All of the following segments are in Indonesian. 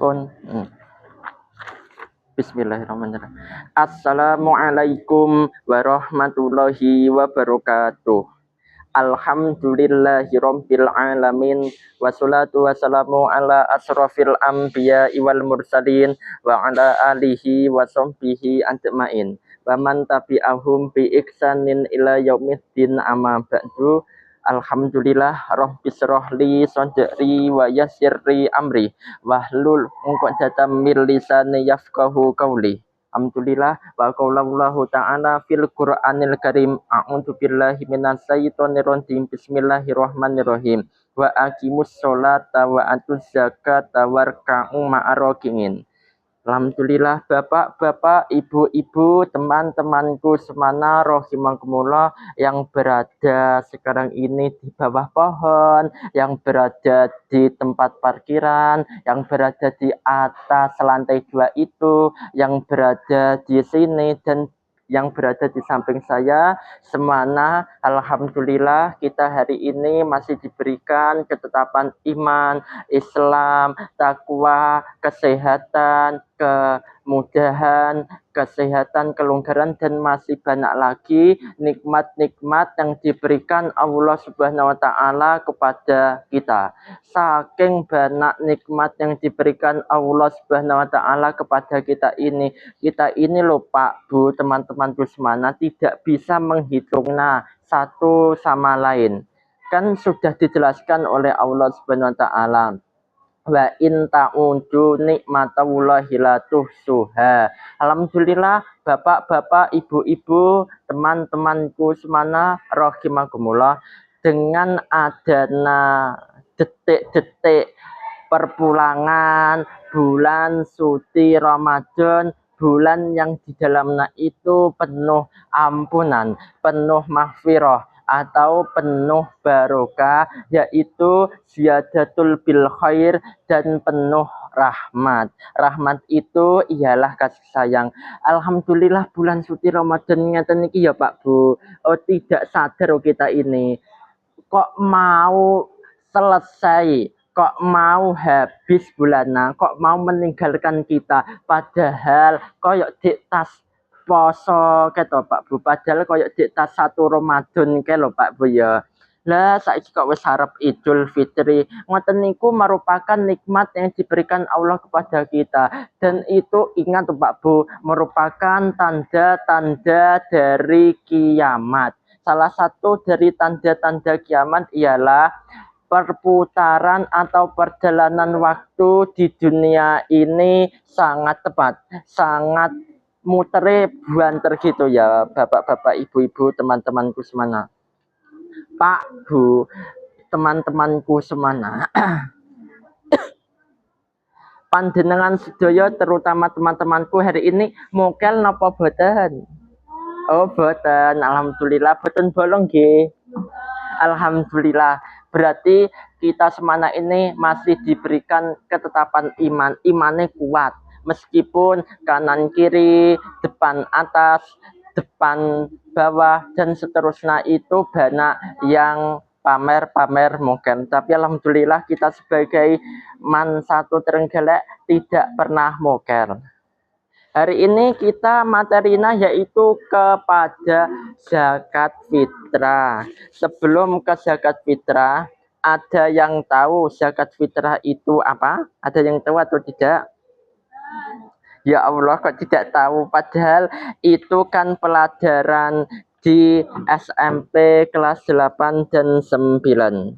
Kon. Bismillahirrahmanirrahim. Assalamualaikum warahmatullahi wabarakatuh. Alhamdulillahirabbil alamin wassalatu wassalamu ala asrofil anbiya wal mursalin wa ala alihi wa sahbihi ajmain wa man tabi'ahum bi ihsanin ila yaumiddin amma ba'du. Alhamdulillah rabbis rohli sadri wa yassirli amri wahlul 'uqdatam min lisani yafqahu qawli. Alhamdulillah wa qaulallahu ta'ala fil Qur'anil Karim. A'udzu billahi minasyaitonir rajim. Bismillahirrahmanirrahim. Wa aqimus sholata wa atuz zakata warka'u ma'arakiin. Alhamdulillah, bapak-bapak, ibu-ibu, teman-temanku semana rahimakumullah yang berada sekarang ini di bawah pohon, yang berada di tempat parkiran, yang berada di atas lantai 2 itu, yang berada di sini dan yang berada di samping saya semana. Alhamdulillah kita hari ini masih diberikan ketetapan iman, Islam, takwa, kesehatan, kemudahan, kesehatan, kelonggaran, dan masih banyak lagi nikmat-nikmat yang diberikan Allah Subhanahu wa Ta'ala kepada kita. Saking banyak nikmat yang diberikan Allah Subhanahu wa Ta'ala kepada kita ini loh Pak Bu, teman-temanku semana, tidak bisa menghitungnya satu sama lain. Kan sudah dijelaskan oleh Allah Subhanahu wa Ta'ala, wa in ta'udu nikmatallahi la tuhsuha. Alhamdulillah, bapak-bapak, ibu-ibu, teman-temanku semana rahimakumullah, dengan adanya detik-detik perpulangan bulan suci Ramadan, bulan yang di dalamnya itu penuh ampunan, penuh maghfirah, atau penuh barokah, yaitu ziyadatul bil khair, dan penuh rahmat. Rahmat itu ialah kasih sayang. Alhamdulillah bulan suci Ramadan ngeten iki ya Pak Bu. Tidak sadar kita ini kok mau selesai, kok mau habis bulannya, kok mau meninggalkan kita, padahal koyok di tas poso keto Pak Bu, padahal koyok di tas satu Ramadan ke lho Pak Bu ya. Lah saiki kok wis arep Idul Fitri. Ngoten niku merupakan nikmat yang diberikan Allah kepada kita, dan itu ingat Pak Bu, merupakan tanda-tanda dari kiamat. Salah satu dari tanda-tanda kiamat ialah perputaran atau perjalanan waktu di dunia ini sangat tepat, sangat mutere buanter gitu ya bapak-bapak, ibu-ibu, teman-temanku semana. Pak Bu, teman-temanku semana. Panjenengan sedaya terutama teman-temanku hari ini mokel napa boten? Oh boten, alhamdulillah boten bolong nggih. Alhamdulillah, berarti kita semana ini masih diberikan ketetapan iman, imannya kuat. Meskipun kanan kiri, depan atas, depan bawah, dan seterusnya itu banyak yang pamer-pamer mungkin. Tapi alhamdulillah kita sebagai man satu Trenggalek tidak pernah moker. Hari ini kita materinya yaitu kepada zakat fitrah. Sebelum ke zakat fitrah, ada yang tahu zakat fitrah itu apa? Ada yang tahu atau tidak? Ya Allah, kok tidak tahu? Padahal itu kan pelajaran di SMP kelas 8 dan 9.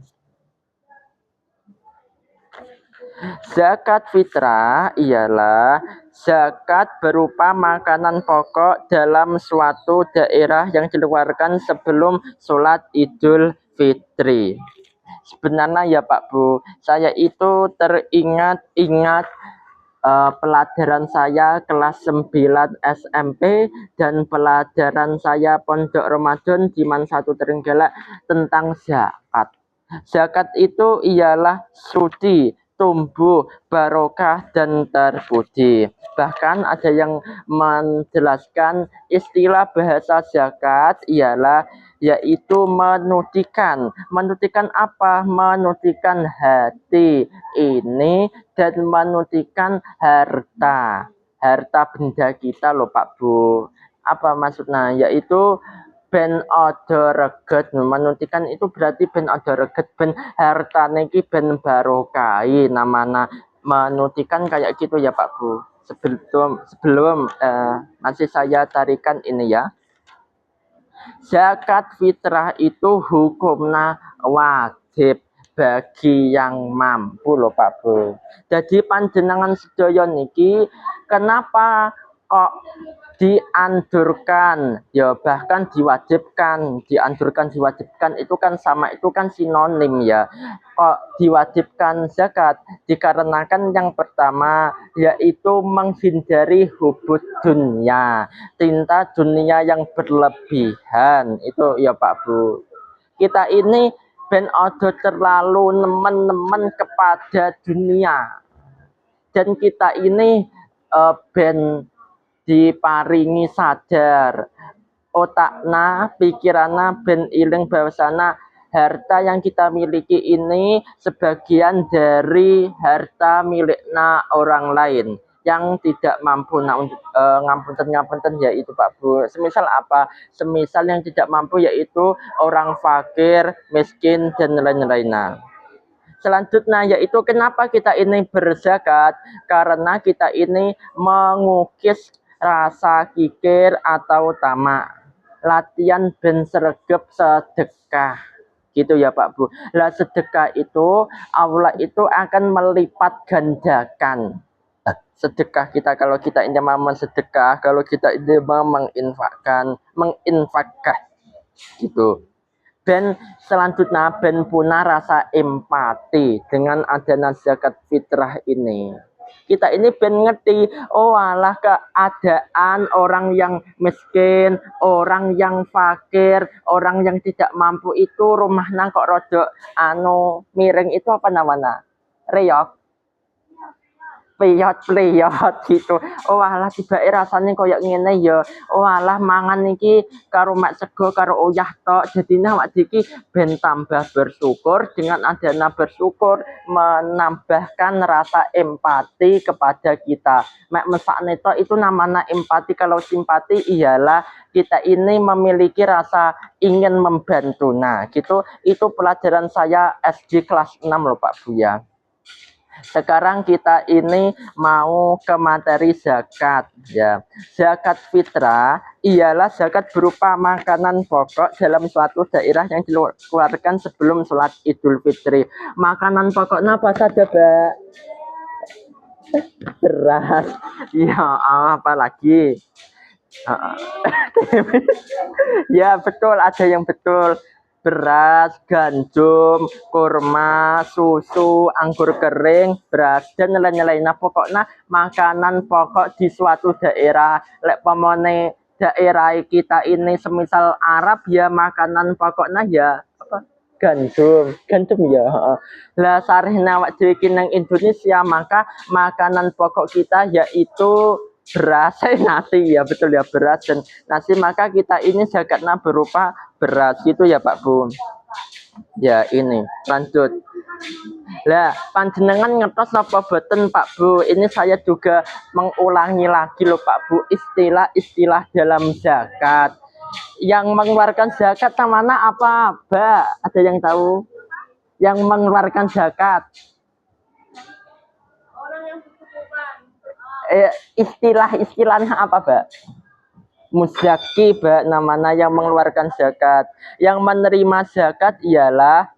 Zakat fitrah ialah zakat berupa makanan pokok dalam suatu daerah yang dikeluarkan sebelum sholat Idul Fitri. Sebenarnya ya Pak Bu, saya itu teringat pelajaran saya kelas 9 SMP dan pelajaran saya pondok Ramadan di Man 1 Trenggalek tentang zakat. Zakat itu ialah suci, tumbuh, barokah, dan terpuji. Bahkan ada yang menjelaskan istilah bahasa zakat ialah yaitu menutikan. Menutikan apa? Menutikan hati ini dan menutikan harta. Harta benda kita loh Pak Bu. Apa maksudnya? Yaitu ben ojo reget. Menutikan itu berarti ben ojo reget, ben harta niki ben barokai namanya. Menutikan kayak gitu ya Pak Bu. Sebelum masih saya tarikan ini ya. Zakat fitrah itu hukumnya wajib bagi yang mampu loh Pak Bu. Jadi panjenengan sedaya niki kenapa kok dianjurkan ya bahkan diwajibkan, dianjurkan diwajibkan itu kan sama, itu kan sinonim ya. Kok diwajibkan zakat? Dikarenakan yang pertama yaitu menghindari hubud dunia, cinta dunia yang berlebihan itu ya Pak Bu. Kita ini ben ojo terlalu nemen-nemen kepada dunia, dan kita ini ben diparingi sadar otakna pikirana ben iling bahwasana harta yang kita miliki ini sebagian dari harta milikna orang lain yang tidak mampu. Nah, untuk ngapunten yaitu Pak Bu. Semisal apa? Semisal yang tidak mampu yaitu orang fakir, miskin dan lain-lainnya. Selanjutnya yaitu kenapa kita ini berzakat? Karena kita ini mengukis rasa kikir atau tamak. Latihan ben sregep sedekah. Gitu ya Pak Bu. Lah sedekah itu Allah itu akan melipat gandakan sedekah kita. Kalau kita ini mau sedekah, kalau kita ini mau menginfakkan gitu. Ben selanjutnya ben punya rasa empati dengan adanya zakat fitrah ini. Kita ini ben ngerti, oh alah keadaan orang yang miskin, orang yang fakir, orang yang tidak mampu itu rumahnya kok rodok miring itu apa namanya? Reyok. Peyot gitu. Oh alah tibake rasane koyo ngene ya. Oh alah mangan iki karo mak sego karo uyah tok. Jadine awak iki ben tambah bersyukur, dengan adanya bersyukur menambahkan rasa empati kepada kita. Mek mesakne tok itu namanya empati. Kalau simpati ialah kita ini memiliki rasa ingin membantu. Nah, gitu itu pelajaran saya SD kelas 6 loh Pak Buya. Sekarang kita ini mau ke materi zakat ya. Zakat fitrah ialah zakat berupa makanan pokok dalam suatu daerah yang dikeluarkan sebelum sholat Idul Fitri. Makanan pokoknya apa saja, Mbak? Beras. Ya, apa lagi? Ya, betul, ada yang betul. Beras, gandum, kurma, susu, anggur kering, beras dan lain-lain. Nah, pokoknya makanan pokok di suatu daerah. Lek pemone daerah kita ini semisal Arab ya makanan pokoknya ya apa? Gandum ya. Lah sarehna awak dhewe nang Indonesia, maka makanan pokok kita yaitu beras, nasi ya, betul ya, beras dan nasi. Maka kita ini zakatnya berupa beras gitu ya Pak Bu. Ya ini lanjut. Lah panjenengan ngetos apa boten Pak Bu? Ini saya juga mengulangi lagi loh Pak Bu istilah-istilah dalam zakat. Yang mengeluarkan zakat namanya apa, Mbak? Ada yang tahu? Yang mengeluarkan zakat. Istilah-istilahnya apa, Mbak? Muzaki, Mbak, namanya yang mengeluarkan zakat. Yang menerima zakat ialah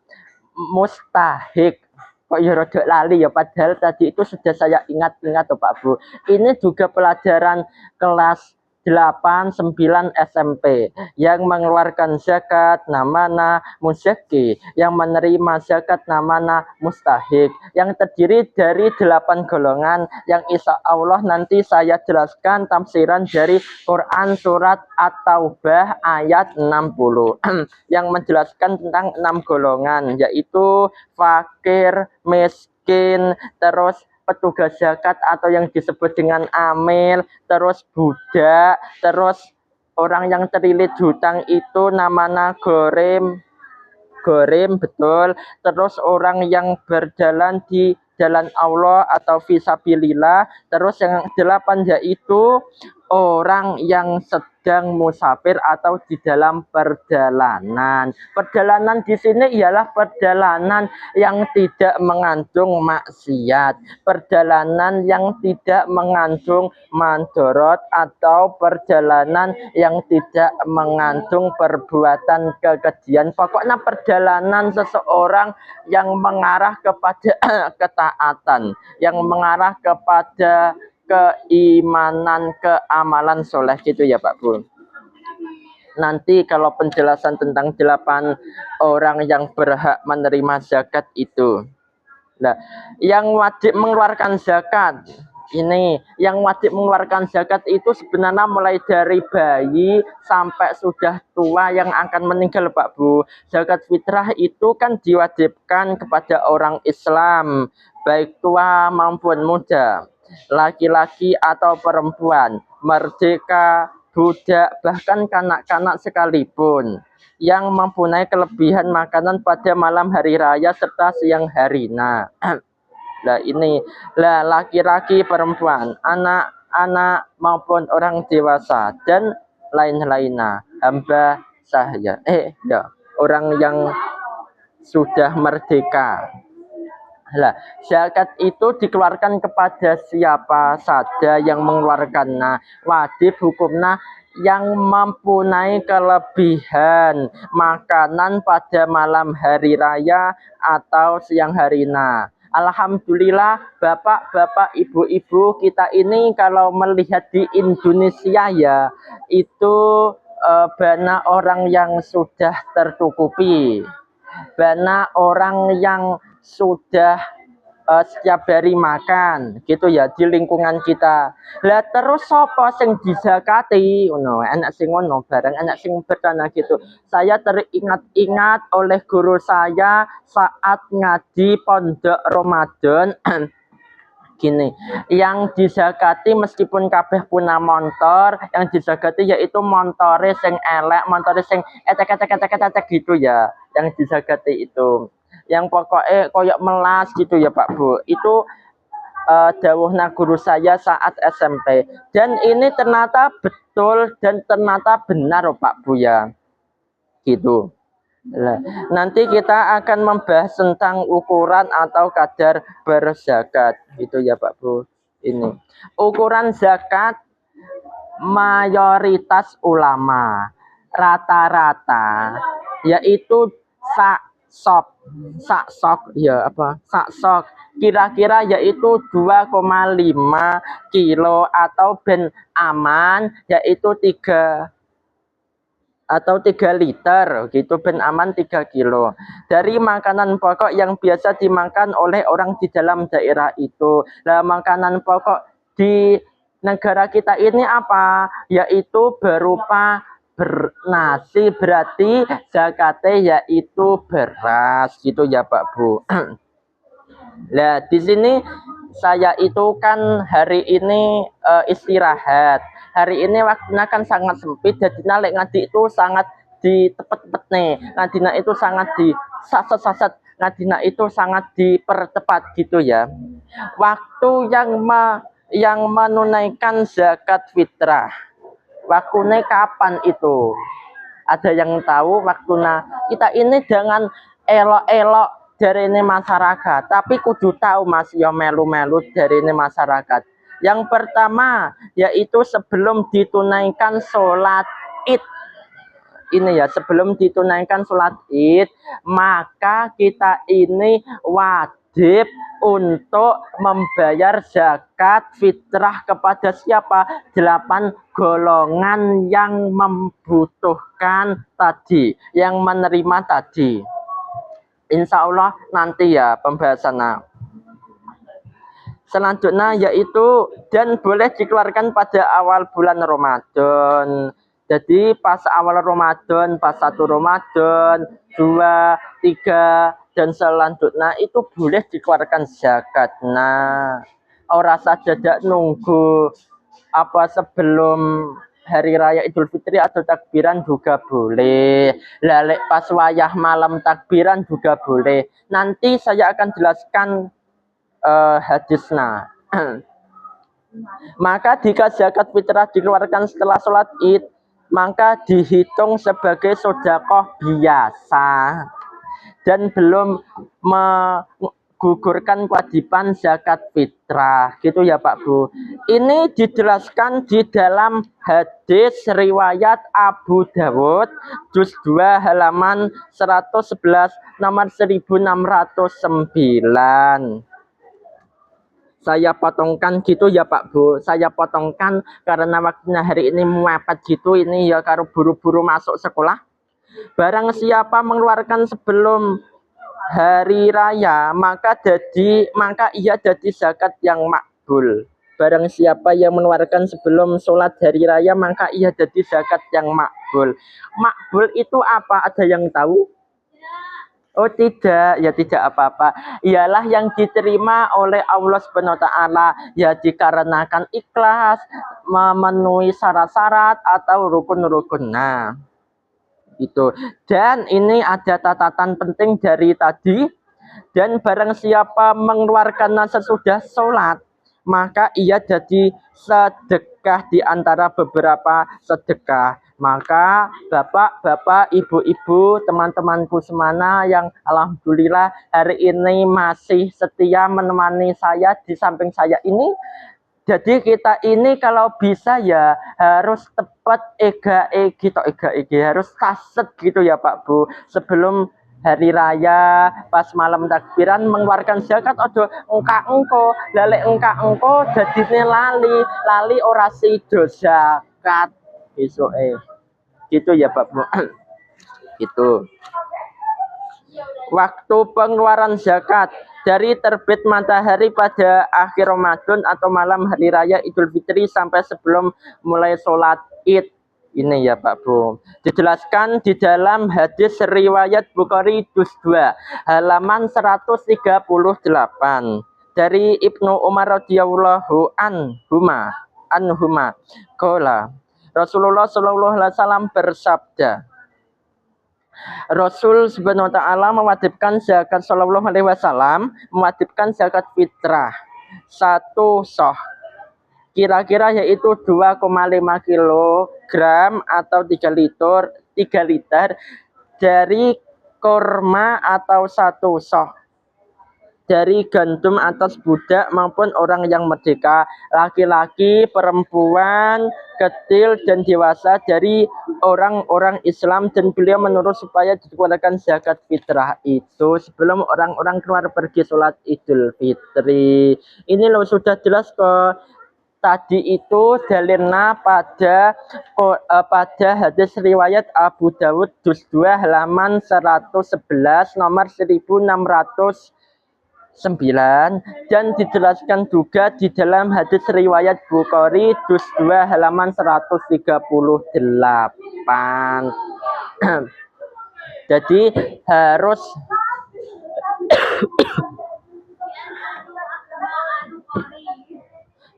mustahik. Kok ya rodok lali ya, padahal tadi itu sudah saya ingat-ingat tuh Pak Bu. Ini juga pelajaran kelas 8, 9 SMP. Yang mengeluarkan zakat namanya muzaki, yang menerima zakat namanya mustahik, yang terdiri dari 8 golongan yang insya Allah nanti saya jelaskan tafsiran dari Quran surat At-Taubah ayat 60 yang menjelaskan tentang 6 golongan, yaitu fakir, miskin, terus petugas zakat atau yang disebut dengan amil, terus budak, terus Orang yang terlilit hutang itu namanya gorem, betul. Terus orang yang berjalan di jalan Allah atau fisabilillah. Terus yang 8 yaitu orang yang sedang musafir atau di dalam perjalanan. Perjalanan di sini ialah perjalanan yang tidak mengandung maksiat, perjalanan yang tidak mengandung mandorot, atau perjalanan yang tidak mengandung perbuatan kekejian. Pokoknya perjalanan seseorang yang mengarah kepada ketaatan, yang mengarah kepada keimanan, keamalan soleh gitu ya Pak Bu. Nanti kalau penjelasan tentang 8 orang yang berhak menerima zakat itu. Nah, yang wajib mengeluarkan zakat ini, yang wajib mengeluarkan zakat itu sebenarnya mulai dari bayi sampai sudah tua yang akan meninggal Pak Bu. Zakat fitrah itu kan diwajibkan kepada orang Islam, baik tua maupun muda, laki-laki atau perempuan, merdeka, budak, bahkan kanak-kanak sekalipun, yang mempunyai kelebihan makanan pada malam hari raya serta siang hari. Nah, ini laki-laki, perempuan, anak-anak maupun orang dewasa dan lain-lainnya, hamba sahaya, orang yang sudah merdeka. Lah, zakat itu dikeluarkan kepada siapa saja yang mengeluarkannya. Wajib hukumnya yang mempunyai kelebihan makanan pada malam hari raya atau siang harina. Alhamdulillah bapak-bapak, ibu-ibu kita ini kalau melihat di Indonesia ya, itu banyak orang yang sudah tercukupi, banyak orang yang sudah setiap hari makan gitu ya di lingkungan kita. Lah terus sapa sing dizakati ngono, anak sing ngono bareng, anak sing bertanya gitu. Saya teringat-ingat oleh guru saya saat ngaji pondok Ramadan. Gini, yang dizakati meskipun kabeh punya motor, yang dizakati yaitu montore sing elek, montore sing etek gitu ya, yang dizakati itu. Yang pokoknya koyok melas gitu ya Pak Bu. Itu dawuhna guru saya saat SMP. Dan ini ternyata betul dan ternyata benar Pak Bu ya. Gitu. Nah, nanti kita akan membahas tentang ukuran atau kadar berzakat. Itu ya Pak Bu. Ini. Ukuran zakat mayoritas ulama rata-rata yaitu sak sok ya apa sak sok kira-kira yaitu 2,5 kilo atau ben aman yaitu 3 liter gitu, ben aman 3 kilo dari makanan pokok yang biasa dimakan oleh orang di dalam daerah itu. Nah, makanan pokok di negara kita ini apa? Yaitu berupa nasi, berarti zakatnya yaitu beras gitu ya Pak Bu. Nah, di sini saya itu kan hari ini istirahat. Hari ini waktunya kan sangat sempit, jadi nalek ngadi itu sangat di tepet-tepet nih. Ngadina itu sangat di saset-saset, ngadina itu sangat dipercepat gitu ya. Waktu yang menunaikan zakat fitrah, waktunya kapan itu? Ada yang tahu waktunya? Kita ini dengan elok-elok dari ini masyarakat, tapi kudu tahu Mas yo melu-melu dari ini masyarakat. Yang pertama yaitu sebelum ditunaikan sholat id. Ini ya, sebelum ditunaikan sholat id, maka kita ini wajib untuk membayar zakat fitrah kepada siapa? 8 golongan yang membutuhkan tadi, yang menerima tadi. Insya Allah nanti ya pembahasannya. Selanjutnya yaitu dan boleh dikeluarkan pada awal bulan Ramadan. Jadi pas awal Ramadan, pas 1 Ramadan, 2, 3 dan selanjutnya itu boleh dikeluarkan zakat. Nah, ora saja nunggu apa sebelum hari raya Idul Fitri atau takbiran juga boleh. Lalek pas wayah malam takbiran juga boleh. Nanti saya akan jelaskan hadisnya. Maka jika zakat fitrah dikeluarkan setelah sholat id, maka dihitung sebagai sodakoh biasa dan belum menggugurkan kewajiban zakat fitrah. Gitu ya Pak Bu. Ini dijelaskan di dalam hadis riwayat Abu Dawud juz 2 halaman 111 nomor 1609. Saya potongkan gitu ya Pak Bu. Saya potongkan karena waktunya hari ini mepet gitu, ini ya karo buru-buru masuk sekolah. Barang siapa mengeluarkan sebelum hari raya, maka ia jadi zakat yang makbul. Barang siapa yang mengeluarkan sebelum sholat hari raya, maka ia jadi zakat yang makbul. Makbul itu apa? Ada yang tahu? Oh tidak, ya tidak apa-apa. Ialah yang diterima oleh Allah Subhanahu wa taala, ya dikarenakan ikhlas, memenuhi syarat-syarat atau rukun-rukun. Nah, itu. Dan ini ada catatan penting dari tadi. Dan barang siapa mengeluarkan sesudah sholat, maka ia jadi sedekah di antara beberapa sedekah. Maka bapak-bapak, ibu-ibu, teman-temanku semana yang alhamdulillah hari ini masih setia menemani saya di samping saya ini. Jadi kita ini kalau bisa ya harus tepat ega harus kaset gitu ya Pak Bu, sebelum hari raya pas malam takbiran mengeluarkan zakat. Ojo engka engko lalek engka engko dadine lali ora sido zakat besoke. Gitu ya Pak Bu. Itu waktu pengeluaran zakat dari terbit matahari pada akhir Ramadan atau malam hari raya Idul Fitri sampai sebelum mulai sholat id. Ini ya Pak Bu, dijelaskan di dalam hadis riwayat Bukhari juz 2 halaman 138 dari Ibnu Umar radhiyallahu anhuma qala Rasulullah sallallahu alaihi wasallam bersabda, Rasul Subhanahu wa taala mewajibkan zakat sallallahu alaihi wasallam, mewajibkan zakat fitrah satu soh, kira-kira yaitu 2,5 kilogram atau 3 liter dari korma atau satu soh dari gandum atas budak maupun orang yang merdeka, laki-laki, perempuan, kecil dan dewasa dari orang-orang Islam, dan beliau menurut supaya dikeluarkan zakat fitrah itu sebelum orang-orang keluar pergi sholat Idul Fitri. Ini loh sudah jelas kok. Tadi itu dalilnya pada hadis riwayat Abu Dawud juz 2 halaman 111 nomor 1609 dan dijelaskan juga di dalam hadis riwayat Bukhari juz 2 halaman 138. Jadi harus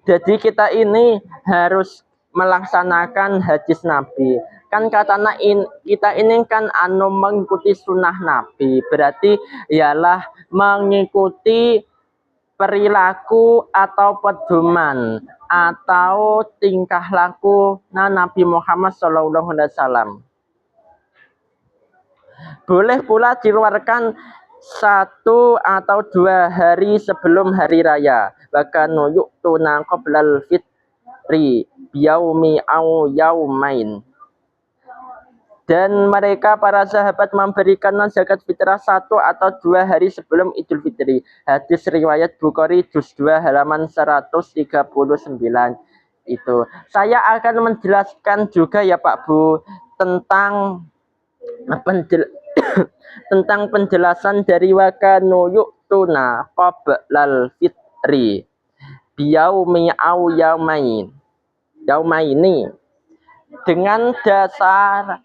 jadi kita ini harus melaksanakan hadis Nabi. Kan katanya kita ini kan mengikuti sunnah Nabi. Berarti ialah mengikuti perilaku atau pedoman atau tingkah laku Nabi Muhammad SAW. Boleh pula dikeluarkan 1 atau 2 hari sebelum hari raya. Bahkan yu'tuna qoblal fitri biyaumi au yaumain. Dan mereka para sahabat memberikan zakat fitrah 1 atau 2 hari sebelum Idul Fitri. Hadis riwayat Bukhari juz 2 halaman 139 itu. Saya akan menjelaskan juga ya Pak Bu tentang tentang penjelasan dari wakanu yu'tuna qoblal fitri biyaumi au yaumaini dengan dasar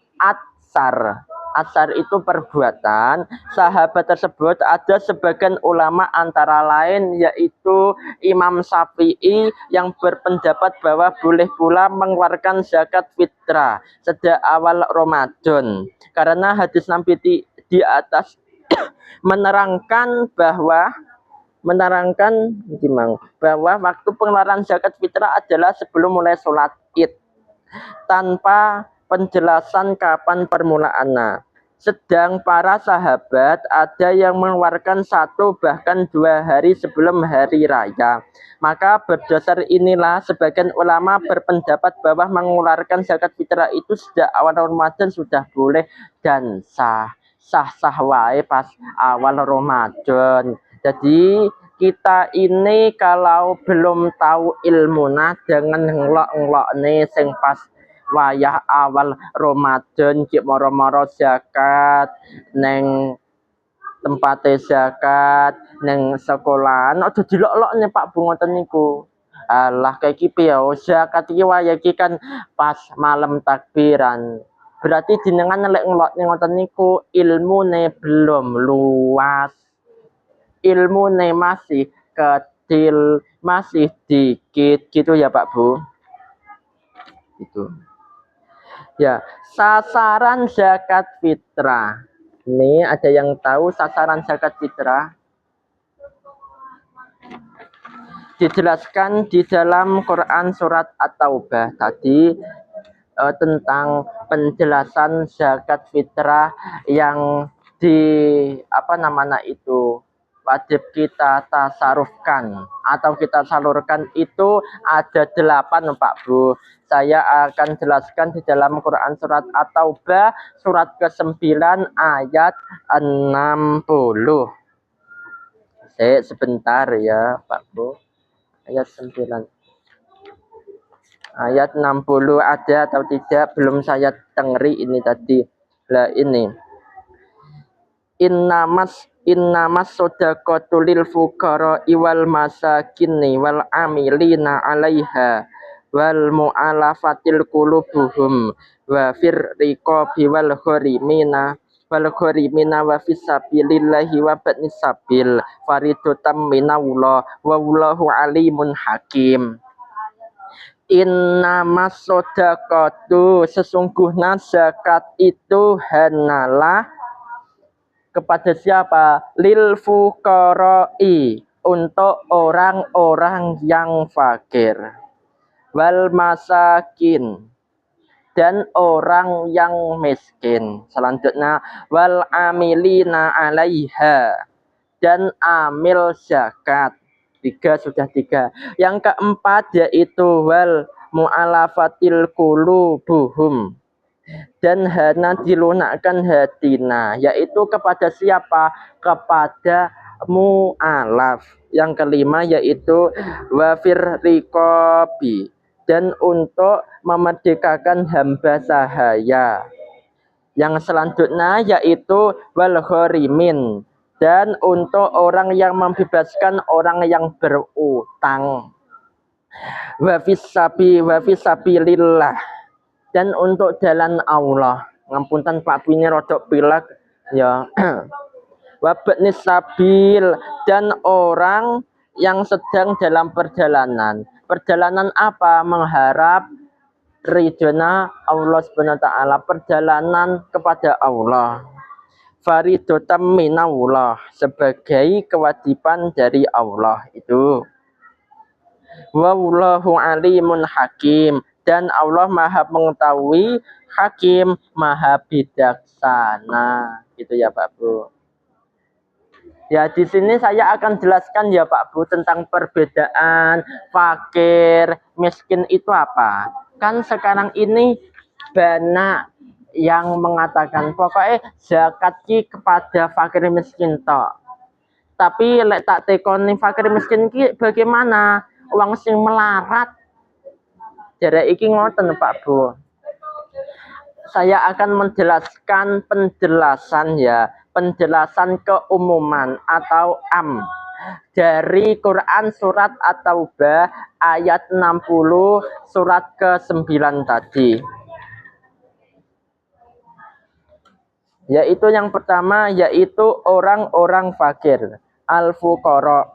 asar itu perbuatan. Sahabat tersebut ada sebagian ulama antara lain yaitu Imam Syafi'i yang berpendapat bahwa boleh pula mengeluarkan zakat fitrah sejak awal Ramadan. Karena hadis Nabi di atas menerangkan bahwa waktu pengeluaran zakat fitrah adalah sebelum mulai sholat id tanpa penjelasan kapan permulaannya. Sedang para sahabat ada yang mengeluarkan 1 bahkan 2 hari sebelum hari raya. Maka berdasar inilah sebagian ulama berpendapat bahwa mengeluarkan zakat fitrah itu sejak awal Ramadan sudah boleh dan sah wae pas awal Ramadan. Jadi kita ini kalau belum tahu ilmunya jangan ngelok nih sing pas wayah awal Ramadan cik moro-moro zakat neng tempat zakat neng sekolahan aja dilok-lok nih Pak Bu ngoten niku. Alah kayak kipi ya zakat iki wayah iki kan pas malam takbiran. Berarti jenengan lek ngelok ngoten niku ilmune belum luas. Ilmune masih kecil, masih dikit gitu ya Pak Bu. Itu. Ya, sasaran zakat fitrah. Ini ada yang tahu sasaran zakat fitrah? Dijelaskan di dalam Quran surat At-Taubah tadi tentang penjelasan zakat fitrah yang wajib kita tasarufkan atau kita salurkan itu ada 8 Pak Bu. Saya akan jelaskan di dalam Quran surat At-Taubah surat ke-9 ayat 60. Sebentar ya Pak Bu. Ayat 9. Ayat 60 ada atau tidak belum saya tengeri ini tadi. Lah ini. Innamas shadaqatu lil fuqara wal masakini wal amilina 'alaiha wal mu'alafatil qulubuhum wa fir riqabi wal gharimina wa fisabilillahi wa batnis sabil faridatam minallah wa wallahu alimun hakim. Innamas shadaqatu sesungguhnya zakat itu hanyalah kepada siapa? Lil fuqara'i untuk orang-orang yang fakir. Wal masakin dan orang yang miskin. Selanjutnya wal amilina 'alaiha dan amil zakat. 3 sudah 3. Yang keempat yaitu wal mu'alafatil qulubuhum dan hana dilunakkan hatina yaitu kepada siapa? Kepada mu'alaf. Yang kelima yaitu wafir riqabi dan untuk memerdekakan hamba sahaya. Yang selanjutnya yaitu wal gharimin dan untuk orang yang membebaskan orang yang berutang. Wa fisabilillah dan untuk jalan Allah. Ngapunten Pak Bini rodok pilek ya. Wabatnis sabil dan orang yang sedang dalam perjalanan. Perjalanan apa? Mengharap ridhona Allah Subhanahu wa taala, perjalanan kepada Allah. Faridotam minallah sebagai kewajiban dari Allah itu. Wallahu alimun hakim dan Allah Maha mengetahui, hakim, Maha bijaksana. Gitu ya Pak Bu. Ya di sini saya akan jelaskan ya Pak Bu tentang perbedaan fakir, miskin itu apa. Kan sekarang ini banyak yang mengatakan pokoknya zakat ki kepada fakir miskin tok. Tapi lek tak tekoni fakir miskin ki bagaimana? Uang sing melarat. Jadi iki ngoten Pak Bu. Saya akan menjelaskan penjelasan keumuman atau dari Quran surat At-Taubah ayat 60 surat ke-9 tadi. Yaitu yang pertama yaitu orang-orang fakir, al-fuqara.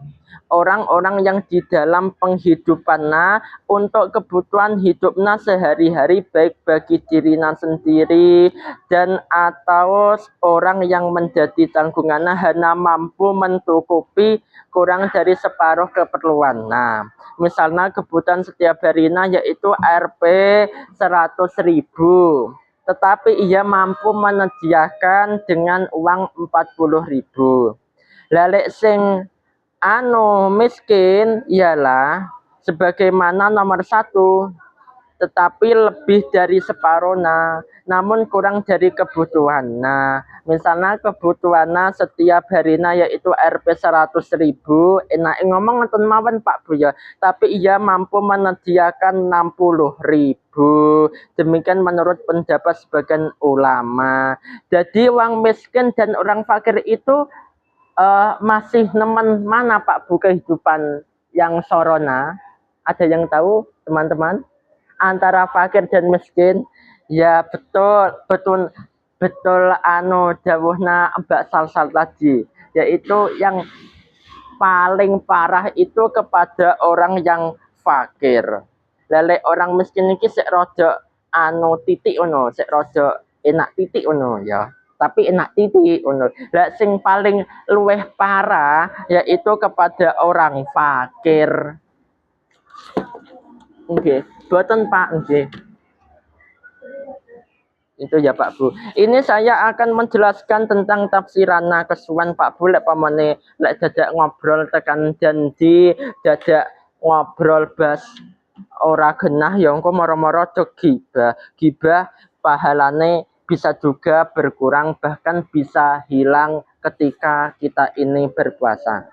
Orang-orang yang di dalam penghidupannya untuk kebutuhan hidupnya sehari-hari baik bagi dirinya sendiri dan atau orang yang menjadi tanggungannya hanya mampu mencukupi kurang dari separuh keperluan. Nah, misalnya kebutuhan setiap harinya yaitu Rp 100.000, tetapi ia mampu menyediakan dengan uang 40.000. Lalek sing miskin ialah sebagaimana nomor 1, tetapi lebih dari separuhnya, namun kurang dari kebutuhan. Nah, misalnya kebutuhannya setiap harinya yaitu Rp 100.000, enak ngomong ngeten mawon Pak Bu ya, tapi ia mampu menyediakan 60.000. Demikian menurut pendapat sebagian ulama. Jadi orang miskin dan orang fakir itu masih nemen mana Pak Bu kehidupan yang sorona? Ada yang tahu teman-teman? Antara fakir dan miskin? Ya betul, betul, betul dawuhna Mbak Salsal tadi, yaitu yang paling parah itu kepada orang yang fakir. Lele orang miskin iki sik rada titik ono, sik rada enak titik ono ya. Tapi enak titik ono. Lah sing paling luweh parah yaitu kepada orang fakir. Nggih, boten Pak, nggih. Itu ya Pak Bu. Ini saya akan menjelaskan tentang tafsiran kesuwan Pak Bu lek pamane lek dadak ngobrol tekan janji, dadak ngobrol bas ora genah ya engko moro-moro gibah. Gibah pahalane bisa juga berkurang bahkan bisa hilang ketika kita ini berpuasa.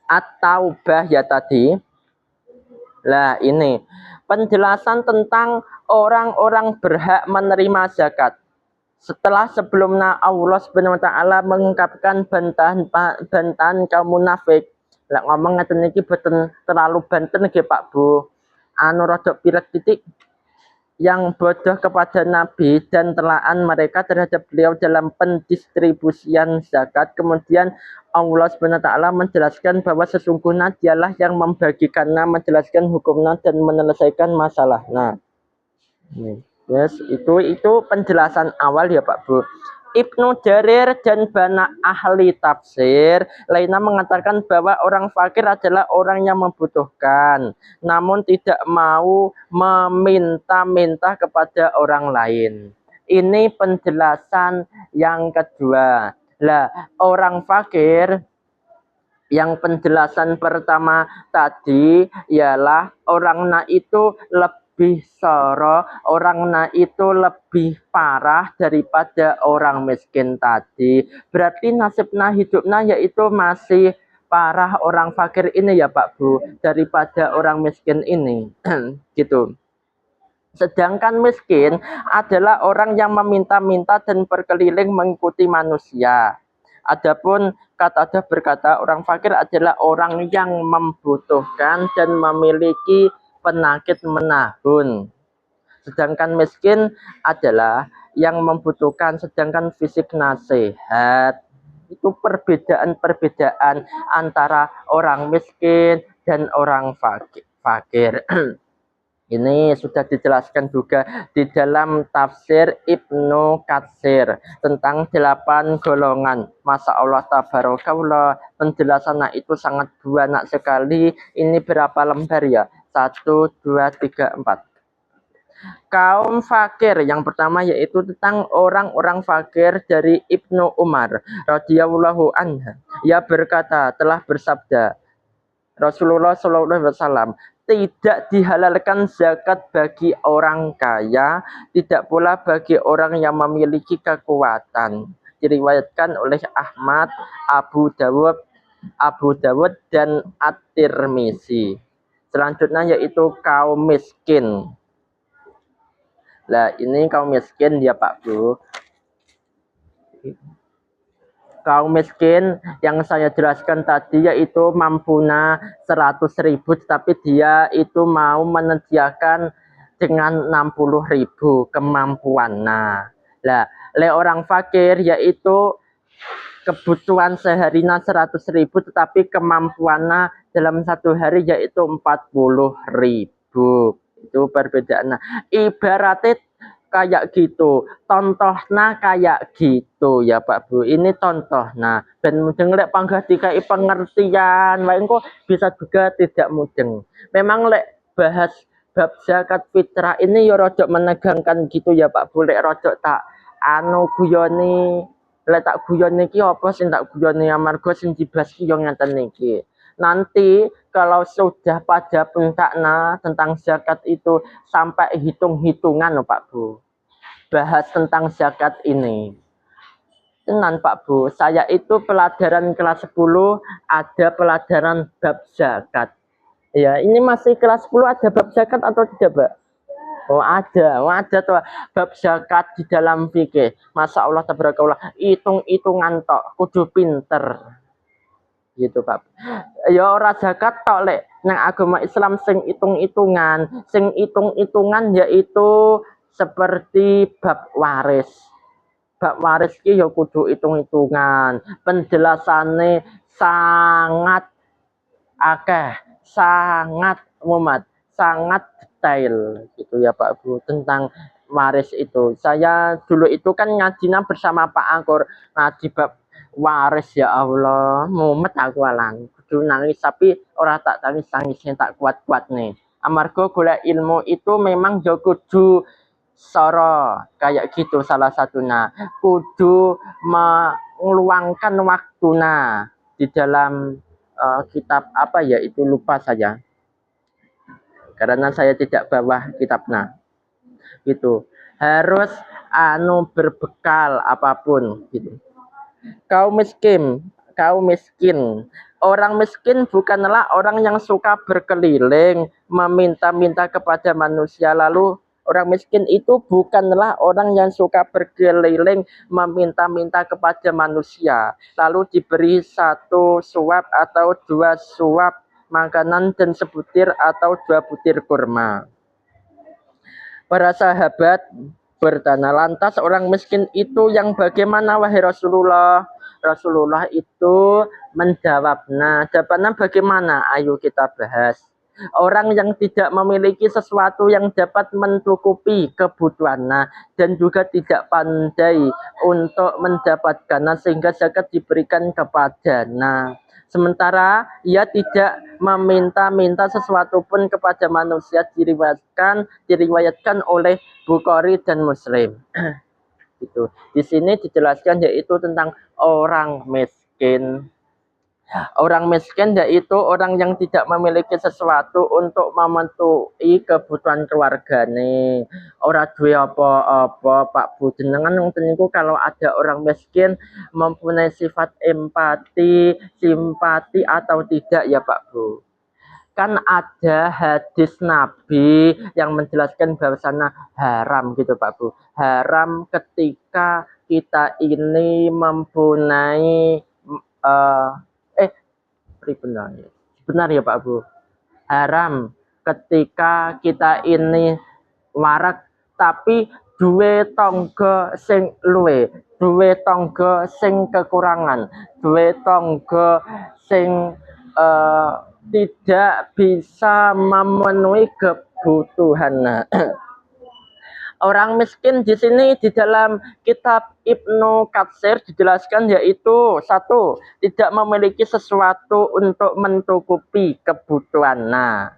At-Taubah ya tadi. Lah ini penjelasan tentang orang-orang berhak menerima zakat. Setelah sebelumnya Allah Subhanahu wa taala mengungkapkan bantahan kaum munafik. Lah ngomong ngeten iki boten terlalu banten nggih Pak Bu. Anu rada pirek titik yang bodoh kepada Nabi dan telaan mereka terhadap beliau dalam pendistribusian zakat. Kemudian Allah SWT menjelaskan bahwa sesungguhnya dialah yang membagikannya, menjelaskan hukumnya dan menyelesaikan masalah. Nah, yes, itu penjelasan awal ya Pak Bu. Ibnu Jarir dan banyak ahli tafsir lainnya mengatakan bahwa orang fakir adalah orang yang membutuhkan, namun tidak mau meminta-minta kepada orang lain. Ini penjelasan yang kedua. Lah, orang fakir yang penjelasan pertama tadi ialah orangnya itu lebih soro, orangnya itu lebih parah daripada orang miskin tadi. Berarti nasibnya hidupnya yaitu masih parah orang fakir ini ya Pak Bu daripada orang miskin ini. Gitu. Sedangkan miskin adalah orang yang meminta-minta dan berkeliling mengikuti manusia. Adapun Qatadah berkata orang fakir adalah orang yang membutuhkan dan memiliki penyakit menahun. Sedangkan miskin adalah yang membutuhkan sedangkan fisiknya sehat. Itu perbedaan-perbedaan antara orang miskin dan orang fakir. Ini sudah dijelaskan juga di dalam tafsir Ibnu Katsir tentang 8 golongan. Masya Allah tabarakallah, penjelasannya itu sangat banyak sekali. Ini berapa lembar ya? 1, 2, 3, 4. Kaum fakir yang pertama yaitu tentang orang-orang fakir dari Ibnu Umar radhiyallahu anhu. Ia berkata, telah bersabda Rasulullah SAW, tidak dihalalkan zakat bagi orang kaya, tidak pula bagi orang yang memiliki kekuatan. Diriwayatkan oleh Ahmad, Abu Dawud dan At-Tirmizi. Selanjutnya yaitu kaum miskin. Nah, ini kaum miskin ya Pak Bu. Kaum miskin yang saya jelaskan tadi yaitu mampunya 100.000, tapi dia itu mau menyediakan dengan 60.000 kemampuan. Nah, Lah, le orang fakir yaitu kebutuhan seharinya 100.000 tetapi kemampuannya dalam satu hari yaitu 40.000. Itu perbedaan. Nah, ibaratnya kayak gitu, contohnya kayak gitu ya Pak Bu. Ini contoh. Nah, ben mudeng lek panggah dikai pengertian, wae engko bisa juga tidak mudeng. Memang lek bahas bab zakat fitrah ini ya rojok menegangkan gitu ya Pak Bu. Lek rojok tak anu guyoni, lek tak guyon niki apa sing tak guyoni amarga sing dibahas ki yo ngeten niki. Nanti kalau sudah pada puncaknya tentang zakat itu sampai hitung-hitungan loh Pak Bu. Bahas tentang zakat ini. Tenan Pak Bu, saya itu pelajaran kelas 10 ada pelajaran bab zakat. Ya, ini masih kelas 10 ada bab zakat atau tidak, Pak? Oh ada tuh bab zakat di dalam fikih. Masya Allah tabarakallah, hitung-hitungan tok, kudu pinter. Gitu Pak. Ya ora zakat tok lek nang agama Islam sing hitung-hitungan, sing hitung-hitungan yaitu seperti bab waris. Bab waris ki ya kudu hitung-hitungan. Penjelasane sangat akeh, sangat mumat, sangat detail gitu ya Pak Bu tentang waris itu. Saya dulu itu kan ngajinya bersama Pak Angkur ngaji bab waris ya Allah, mumet aku alang. Kudu nangis tapi ora tak tangisnya tak kuat-kuat nih. Amarga golek ilmu itu memang yo kudu soro kayak gitu salah satunya. Kudu meluangkan waktuna di dalam kitab apa ya itu lupa saja karena saya tidak bawa kitabnya gitu harus berbekal apapun gitu. Kaum miskin orang miskin bukanlah orang yang suka berkeliling meminta-minta kepada manusia. Lalu orang miskin itu bukanlah orang yang suka berkeliling meminta-minta kepada manusia lalu diberi satu suap atau dua suap makanan dan sebutir atau dua butir kurma. Para sahabat bertanya, lantas orang miskin itu yang bagaimana wahai Rasulullah? Rasulullah itu menjawab, nah jawabannya bagaimana? Ayo kita bahas. Orang yang tidak memiliki sesuatu yang dapat mencukupi kebutuhannya dan juga tidak pandai untuk mendapatkannya sehingga zakat diberikan kepadanya. Sementara ia tidak meminta-minta sesuatu pun kepada manusia diriwayatkan oleh Bukhari dan Muslim. Itu. Di sini dijelaskan yaitu tentang orang miskin. Orang miskin yaitu orang yang tidak memiliki sesuatu untuk memenuhi kebutuhan keluargane. Ora duwe apa-apa, Pak Bu. Jenengan ngoten niku kalau ada orang miskin mempunyai sifat empati, simpati atau tidak ya Pak Bu. Kan ada hadis Nabi yang menjelaskan bahwasanya haram gitu Pak Bu. Haram ketika kita ini mempunyai uh, benar ya Pak Bu. Haram ketika kita ini warak tapi duwe tangga sing luwe, duwe tangga sing kekurangan, duwe tangga sing tidak bisa memenuhi kebutuhan. Orang miskin di sini di dalam kitab Ibnu Katsir dijelaskan yaitu satu, tidak memiliki sesuatu untuk mencukupi kebutuhan. Nah,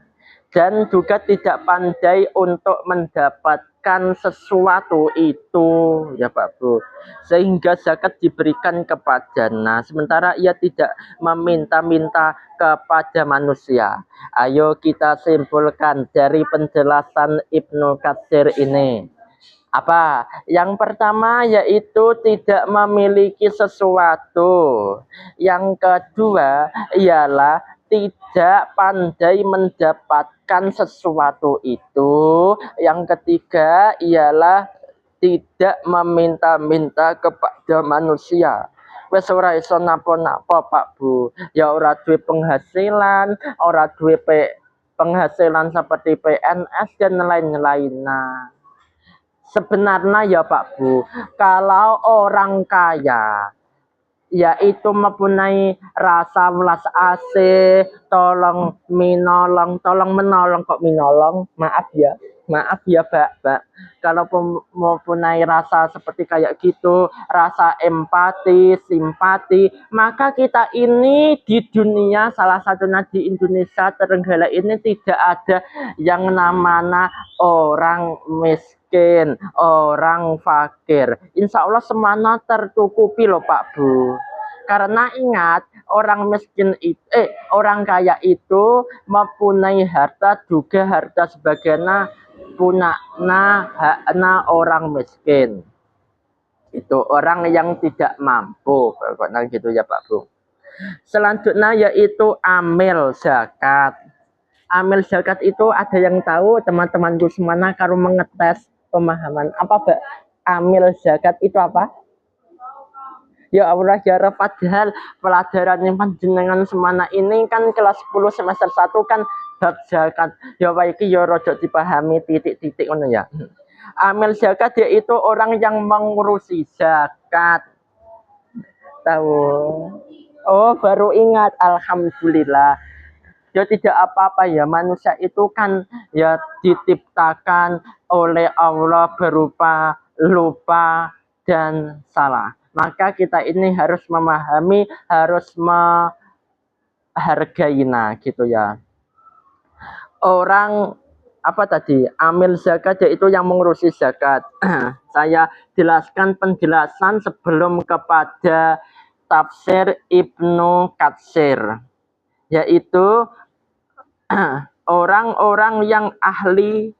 dan juga tidak pandai untuk mendapatkan sesuatu itu ya Pak Bu sehingga zakat diberikan kepadanya sementara ia tidak meminta-minta kepada manusia. Ayo kita simpulkan dari penjelasan Ibnu Katsir ini apa? Yang pertama yaitu tidak memiliki sesuatu. Yang kedua ialah tidak pandai mendapatkan sesuatu itu. Yang ketiga ialah tidak meminta-minta kepada manusia. Wes ora iso napa-napa Pak Bu. Ya ora duwe penghasilan, ora duwe penghasilan seperti PNS dan lain-lainnya. Sebenarnya ya Pak Bu, kalau orang kaya yaitu mempunyai rasa welas asih, tolong menolong, tolong menolong kok menolong, maaf ya Pak. Kalau mempunyai rasa seperti kayak gitu, rasa empati, simpati, maka kita ini di dunia, salah satunya di Indonesia Tenggara ini tidak ada yang namanya orang miskin, orang fakir. Insya Allah semuanya tercukupi loh Pak Bu. Karena ingat, orang miskin itu, orang kaya itu mempunyai harta juga harta sebagainya punya orang miskin. Itu orang yang tidak mampu, pokoknya gitu ya Pak Bu. Selanjutnya yaitu amil zakat. Amil zakat itu ada yang tahu teman-temanku semuanya kalau mengetes pemahaman apa Mbak? Amil zakat itu apa? Ya Allah ya Rabb, padahal pelajaran yang panjenengan semana ini kan kelas 10 semester 1 kan bab zakat. Ya waiki ya rada dipahami titik-titik ngono ya. Amil zakat yaitu orang yang mengurusi zakat. Tahu? Oh, baru ingat. Alhamdulillah. Ya tidak apa-apa ya, manusia itu kan ya diciptakan oleh Allah berupa lupa dan salah. Maka kita ini harus memahami, harus menghargainya gitu ya. Orang apa tadi? Amil zakat yaitu yang mengurusi zakat. Saya jelaskan penjelasan sebelum kepada tafsir Ibnu Katsir, yaitu orang-orang yang ahli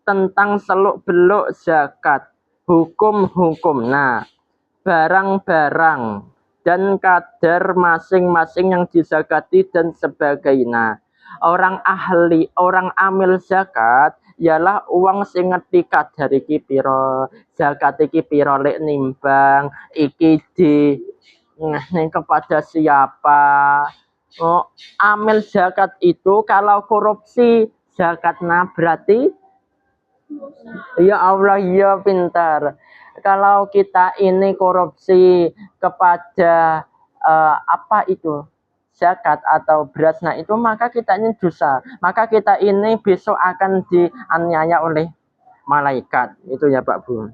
tentang seluk-beluk zakat, hukum-hukum, nah, barang-barang dan kadar masing-masing yang dizakati dan sebagainya. Orang ahli, orang amil zakat ialah uang sing ngerti kadar iki pira, zakat iki pira lek nimbang, iki di kepada siapa. Oh, amil zakat itu kalau korupsi zakatnya berarti ya Allah ya pintar. Kalau kita ini korupsi kepada apa itu zakat atau beras, nah itu maka kita ini dosa. Maka kita ini besok akan dianiaya oleh malaikat. Itu ya Pak Bu.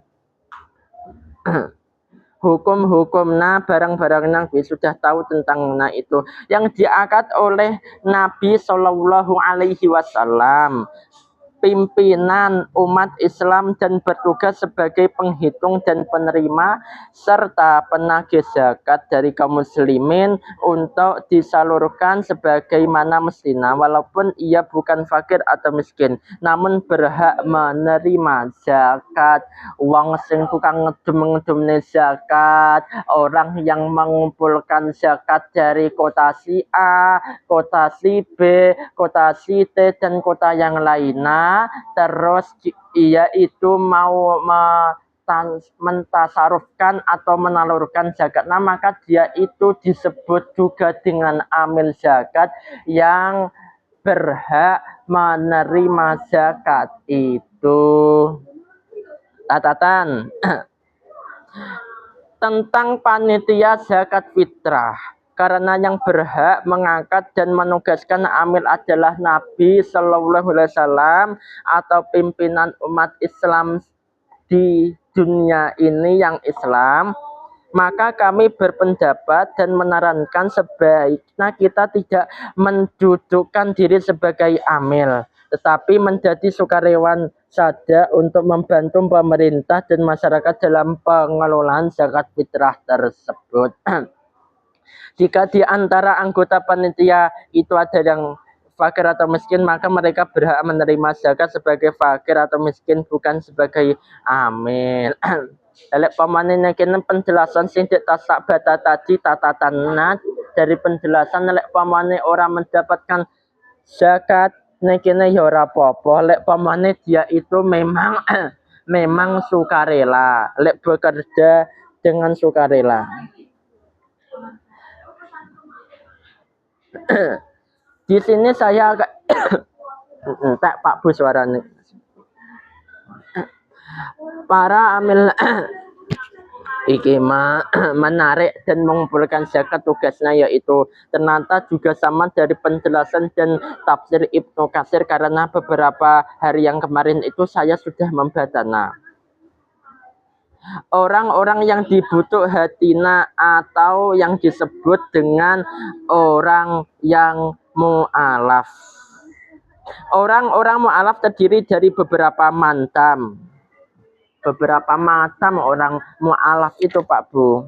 Hukum-hukumnya barang-barang Nabi sudah tahu tentang itu yang diangkat oleh Nabi Shallallahu Alaihi Wasallam, pimpinan umat Islam dan bertugas sebagai penghitung dan penerima serta penagih zakat dari kaum muslimin untuk disalurkan sebagaimana mestinya walaupun ia bukan fakir atau miskin namun berhak menerima zakat. Wong sing tukang ngedum-ngedumne zakat, orang yang mengumpulkan zakat dari kota si A, kota si B, kota si T dan kota yang lainnya, terus ia itu mau mentasarufkan atau menalurkan zakat, nah maka dia itu disebut juga dengan amil zakat yang berhak menerima zakat. Itu catatan tentang panitia zakat fitrah. Karena yang berhak mengangkat dan menugaskan amil adalah Nabi Shallallahu Alaihi Wasallam atau pimpinan umat Islam di dunia ini yang Islam, maka kami berpendapat dan menyarankan sebaiknya kita tidak mendudukkan diri sebagai amil, tetapi menjadi sukarelawan saja untuk membantu pemerintah dan masyarakat dalam pengelolaan zakat fitrah tersebut. Jika di antara anggota panitia itu ada yang fakir atau miskin, maka mereka berhak menerima zakat sebagai fakir atau miskin, bukan sebagai amil. Lek pamane kene penjelasan sing tasak bata tadi tatatanna dari penjelasan lek pamane orang mendapatkan zakat kene ya ora apa-apa, lek pamane dia itu memang memang sukarela, lek bekerja dengan sukarela. Di sini saya agak tak Pak Bu suaranya. Para amil iki menarik dan mengumpulkan zakat tugasnya yaitu ternyata juga sama dari penjelasan dan tafsir Ibnu Katsir, karena beberapa hari yang kemarin itu saya sudah membacanya. Orang-orang yang dibutuh hatina atau yang disebut dengan orang yang mu'alaf. Orang-orang mu'alaf terdiri dari beberapa macam. Beberapa macam orang mu'alaf itu, Pak Bu.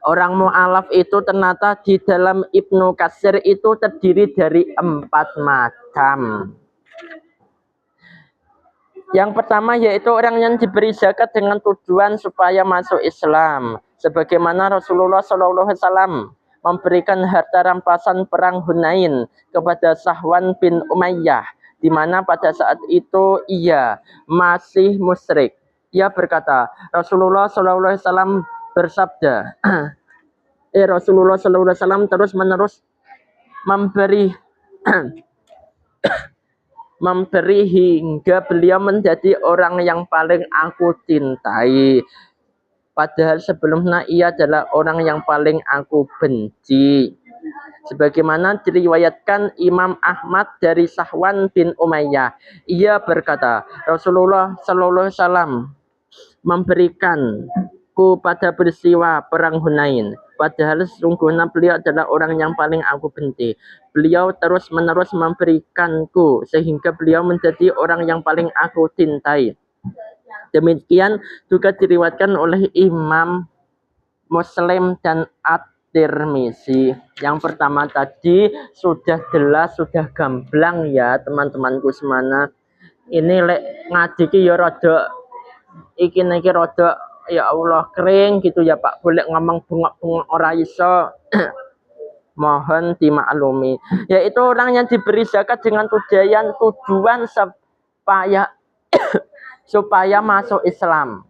Orang mu'alaf itu ternyata di dalam Ibnu Katsir itu terdiri dari 4 macam. Yang pertama yaitu orang yang diberi zakat dengan tujuan supaya masuk Islam, sebagaimana Rasulullah SAW memberikan harta rampasan perang Hunain kepada Sahwan bin Umayyah, di mana pada saat itu ia masih musyrik. Ia berkata, Rasulullah SAW bersabda, Rasulullah SAW terus menerus memberi hingga beliau menjadi orang yang paling aku cintai. Padahal sebelumnya ia adalah orang yang paling aku benci. Sebagaimana diriwayatkan Imam Ahmad dari Sahwan bin Umayyah, ia berkata, Rasulullah SAW memberikanku pada peristiwa perang Hunain. Padahal sesungguhnya beliau adalah orang yang paling aku benci. Beliau terus-menerus memberikanku sehingga beliau menjadi orang yang paling aku cintai. Demikian juga diriwayatkan oleh Imam Muslim dan At-Tirmizi. Yang pertama tadi sudah jelas, sudah gamblang ya teman-temanku semana. Ini lek ngaji ki ya rada iki rada ya Allah kering gitu ya Pak, boleh ngomong bengok-bengok ora iso. Mohon dimaklumi. Yaitu orang yang diberi zakat dengan tujuan supaya masuk Islam.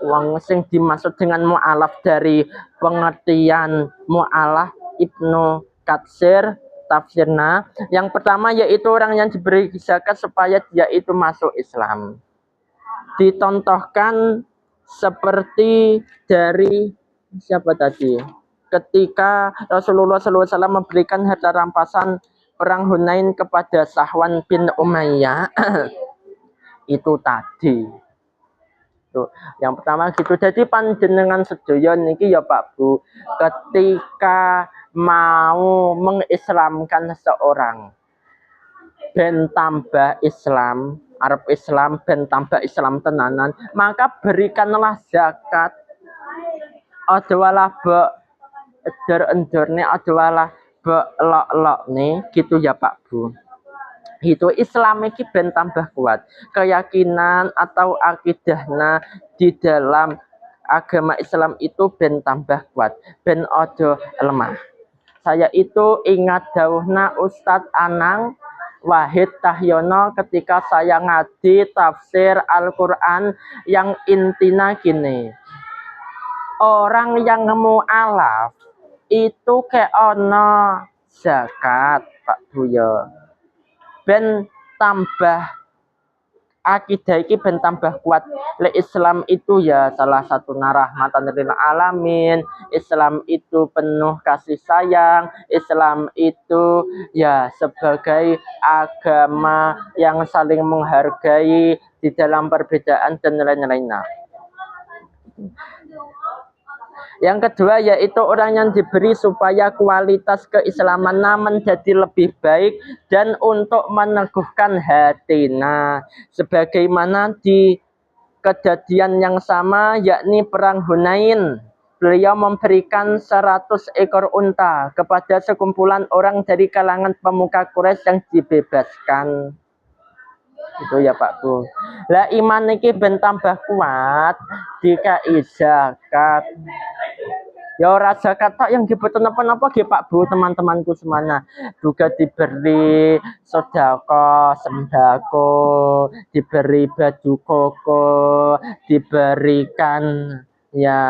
Wong sing dimaksud dengan mu'alaf dari pengertian mu'alaf Ibnu Katsir tafsirna, yang pertama yaitu orang yang diberi zakat supaya dia itu masuk Islam. Dicontohkan seperti dari siapa tadi? Ketika Rasulullah SAW memberikan harta rampasan perang Hunain kepada Sahwan bin Umayyah itu tadi. Tuh, yang pertama gitu. Jadi panjenengan sedaya niki ya Pak Bu, ketika mau mengislamkan seorang ben tambah Islam, Arab Islam ben tambah Islam tenanan, maka berikanlah zakat. Adalah be endor-endorne, adalah be lok-lokne gitu ya Pak Bu. Itu Islam iki ben tambah kuat, keyakinan atau akidahna di dalam agama Islam itu ben tambah kuat, ben ojo lemah. Saya itu ingat dawuhna Ustadz Anang Wahid Tahyono ketika saya ngaji tafsir Al-Quran yang intinya gini, orang yang mu'alaf itu kayak ono zakat Pak Buyo, ben tambah akidah iki ben tambah kuat. Le Islam itu ya salah satu rahmatan lil alamin. Islam itu penuh kasih sayang. Islam itu ya sebagai agama yang saling menghargai di dalam perbedaan dan lain-lainnya. Yang kedua yaitu orang yang diberi supaya kualitas keislamannya menjadi lebih baik dan untuk meneguhkan hatinya. Sebagaimana di kejadian yang sama yakni perang Hunain. Beliau memberikan 100 ekor unta kepada sekumpulan orang dari kalangan pemuka Quraisy yang dibebaskan. Itu ya Pak Bu. Lah iman niki ben tambah kuat dikai zakat. Ya ora zakat tok yang dibutuh napa-napa nggih Pak Bu, teman-temanku semana. Juga diberi sedekah, sembako, diberi baju koko, diberikan ya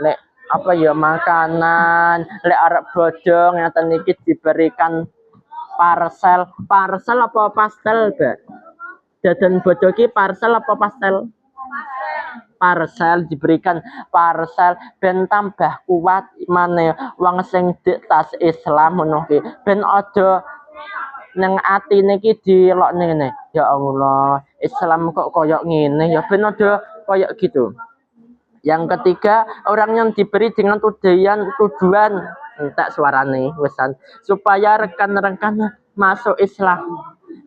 lek apa ya makanan, lek arep bodong ngaten iki diberikan parcel apa pastel, Mbak? Dadan bojo ki parcel apa pastel? Parcel, diberikan parcel ben tambah kuat imane wong sing tas Islam ngono ki ben aja nang atine ki dilokne ngene. Ya Allah, Islam kok koyok ngene ya ben aja koyok gitu. Yang ketiga, orang yang diberi dengan tujuan entak suarane wesan supaya rekan-rekan masuk Islam.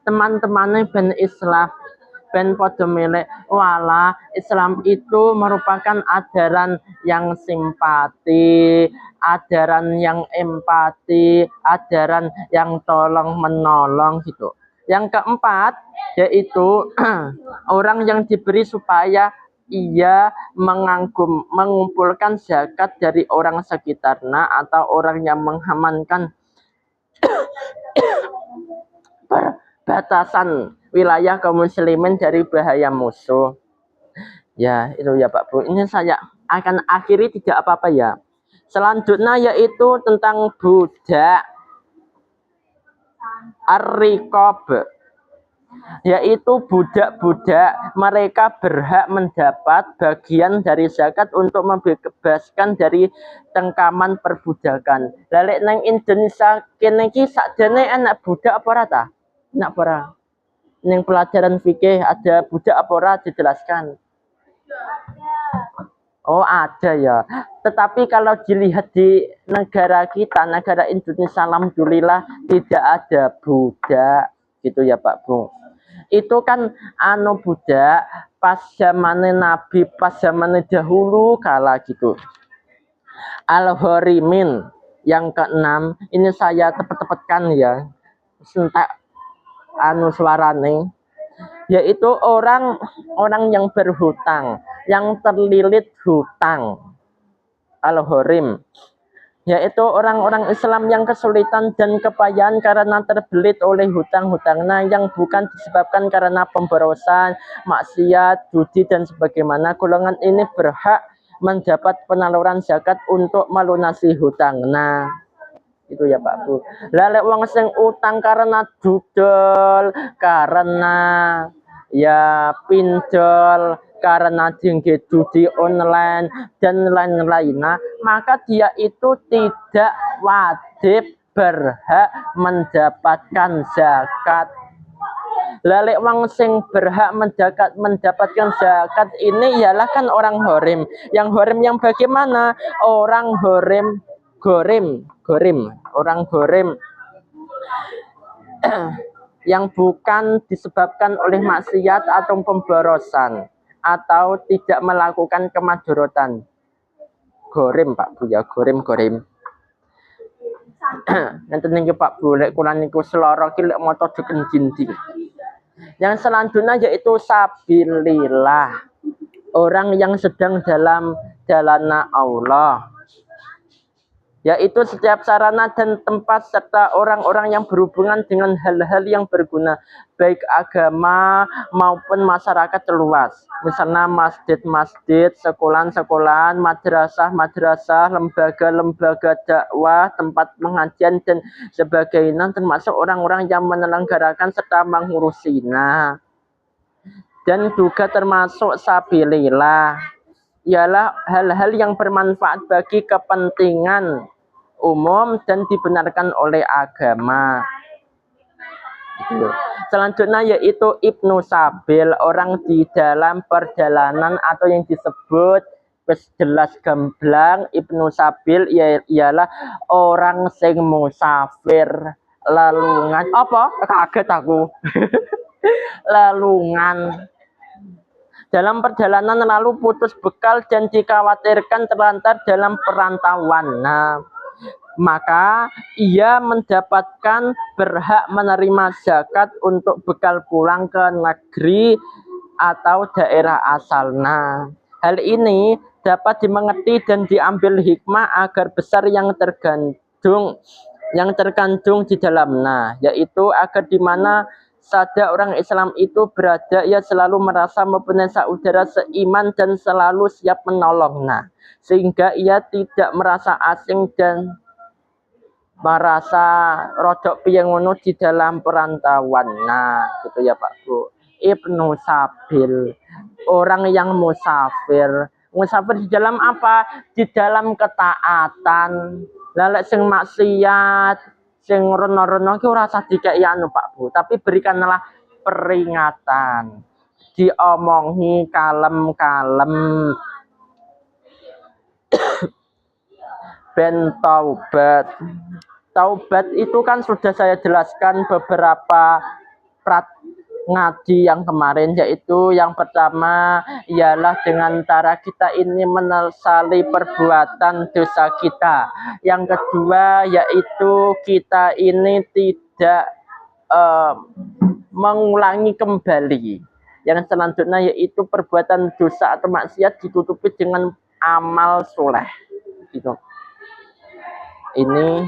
Teman-temannya ben Islam, ben podo milih wala Islam itu merupakan ajaran yang simpati, ajaran yang empati, ajaran yang tolong menolong gitu. Yang keempat yaitu orang yang diberi supaya ia mengumpulkan zakat dari orang sekitarnya atau orang yang mengamankan batasan wilayah kaum muslimin dari bahaya musuh. Ya, itu ya Pak Bu. Ini saya akan akhiri tidak apa-apa ya. Selanjutnya yaitu tentang budak ar-riqab. Yaitu budak-budak mereka berhak mendapat bagian dari zakat untuk membebaskan dari cengkaman perbudakan. Lalik nang Indonesia kene iki sakjane anak budak apa ora ta? Enak ora? Ning pelajaran fikih ada budak apa ora dijelaskan? Oh ada ya. Tetapi kalau dilihat di negara kita, negara Indonesia, alhamdulillah tidak ada budak gitu ya Pak Bu. Itu kan budak pas zamane Nabi, pas zamane dahulu kala gitu. Al-Horimin yang keenam, ini saya tepet-tepetkan ya. Sentak suarane, yaitu orang yang berhutang, yang terlilit hutang. Al-Horim, yaitu orang-orang Islam yang kesulitan dan kepayahan karena terbelit oleh hutang-hutangnya yang bukan disebabkan karena pemborosan, maksiat, judi dan sebagaimana. Golongan ini berhak mendapat penyaluran zakat untuk melunasi hutangnya. Itu ya Pak Bu. Lelek wong sing utang karena dudol, karena ya pinjol, karena jengke judi online dan lain-lainnya, maka dia itu tidak wajib berhak mendapatkan zakat. Lelek wong sing berhak mendapatkan zakat ini ialah kan orang horim. Yang horim yang bagaimana? Orang horim gorim, orang gorim yang bukan disebabkan oleh maksiat atau pemborosan atau tidak melakukan kemadharatan. Gorim Pak Bu ya, gorim. Nanti nih Pak Bu, lek kula niku seloro ki lek moto dikenjin. Yang selanjutnya yaitu sabilillah, orang yang sedang dalam jalannya Allah, yaitu setiap sarana dan tempat serta orang-orang yang berhubungan dengan hal-hal yang berguna baik agama maupun masyarakat luas. Misalnya masjid-masjid, sekolahan-sekolahan, madrasah-madrasah, lembaga-lembaga dakwah, tempat pengajian dan sebagainya, termasuk orang-orang yang menyelenggarakan serta mengurusinya. Dan juga termasuk sabilillah, ialah hal-hal yang bermanfaat bagi kepentingan umum dan dibenarkan oleh agama. Selanjutnya yaitu Ibnu Sabil, orang di dalam perjalanan atau yang disebut jelas gamblang Ibnu Sabil ialah orang sing musafir, lalungan. Apa? Kaget aku. Lalungan. Dalam perjalanan lalu putus bekal dan dikhawatirkan terlantar dalam perantauan. Nah, maka ia mendapatkan berhak menerima zakat untuk bekal pulang ke negeri atau daerah asalnya. Hal ini dapat dimengerti dan diambil hikmah agar besar yang terkandung di dalamnya, yaitu agar di mana saja orang Islam itu berada, ia selalu merasa mempunyai saudara seiman dan selalu siap menolongnya, sehingga ia tidak merasa asing dan merasa rodok piye ngono di dalam perantauan. Nah, gitu ya Pak Bu. Ibnu Sabil, orang yang musafir. Musafir di dalam apa? Di dalam ketaatan. Lalek sing maksiat, sing rono-rono ki ora usah dikeki anu Pak Bu, tapi berikanlah peringatan. Diomongi kalem-kalem. Ben taubat. Taubat itu kan sudah saya jelaskan beberapa ngaji yang kemarin, yaitu yang pertama ialah dengan cara kita ini menyesali perbuatan dosa kita. Yang kedua yaitu kita ini tidak mengulangi kembali. Yang selanjutnya yaitu perbuatan dosa atau maksiat ditutupi dengan amal soleh. Gitu. Ini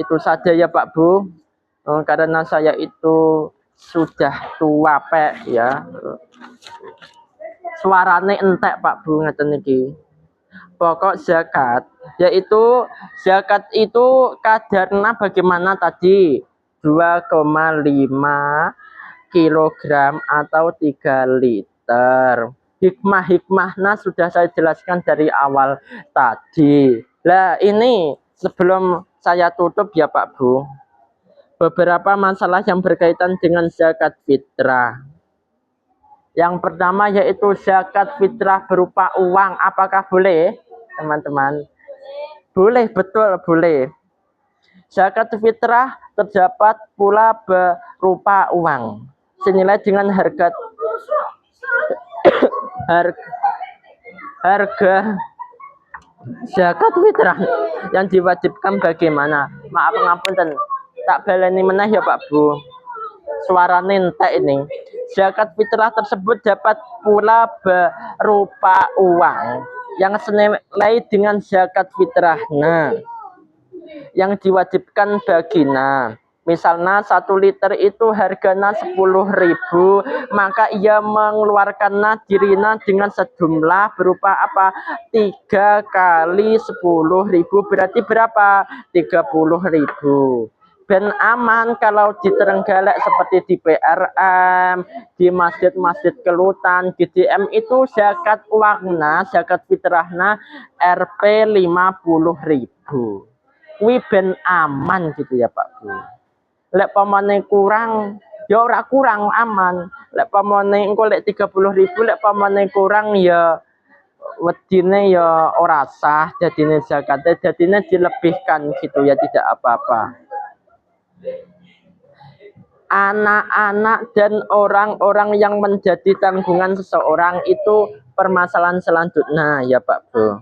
itu saja ya Pak Bu. Karena saya itu sudah tua Pak ya. Suarane entek Pak Bu ngeten iki. Pokok zakat yaitu zakat itu kadarnya bagaimana tadi? 2,5 kilogram atau 3 liter. Hikmah-hikmahnya sudah saya jelaskan dari awal tadi. Lah ini sebelum saya tutup ya Pak Bu, beberapa masalah yang berkaitan dengan zakat fitrah. Yang pertama yaitu zakat fitrah berupa uang. Apakah boleh, teman-teman? Boleh, betul boleh. Zakat fitrah terdapat pula berupa uang senilai dengan harga zakat fitrah yang diwajibkan bagaimana? Maaf ngapunten, tak baleni meneh ya Pak Bu. Suarane entek ini. Zakat fitrah tersebut dapat pula berupa uang yang senilai dengan zakat fitrah. Nah, yang diwajibkan baginya. Misalnya 1 liter itu harganya 10.000, maka ia mengeluarkannya dirinya dengan sejumlah berupa apa? 3 kali 10.000 berarti berapa? 30.000. Ben aman kalau di Trenggalek seperti di PRM, di masjid-masjid Kelutan, GDM itu zakat uangna, zakat fitrahna Rp 50.000. Kuwi ben aman gitu ya Pak Bu. Lek pamane kurang, ya ora kurang aman. Lek pamane engko lek 30.000, lek pamane kurang ya wedine ya ora sah, jadine zakate jadine dilebihkan gitu ya, tidak apa-apa. Anak-anak dan orang-orang yang menjadi tanggungan seseorang itu permasalahan selanjutnya ya Pak Bu,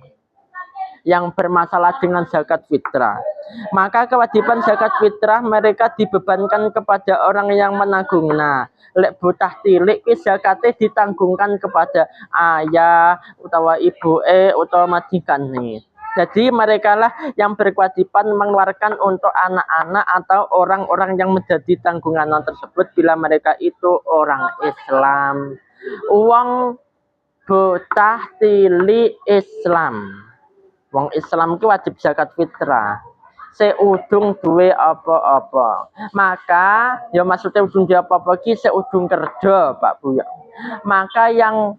yang bermasalah dengan zakat fitrah. Maka kewajiban zakat fitrah mereka dibebankan kepada orang yang menanggungnya. Lek bocah cilik wis zakate ditanggungkan kepada ayah utawa ibu utawa majikane. Jadi mereka lah yang berkewajiban mengeluarkan untuk anak-anak atau orang-orang yang menjadi tanggungan tersebut bila mereka itu orang Islam. Uang bocah cilik Islam. Wong Islam ki wajib zakat fitrah. Seudung duwe apa-apa. Maka ya maksudnya udung duwe apa-apa ki seudung kerja, Pak Bu ya. Maka yang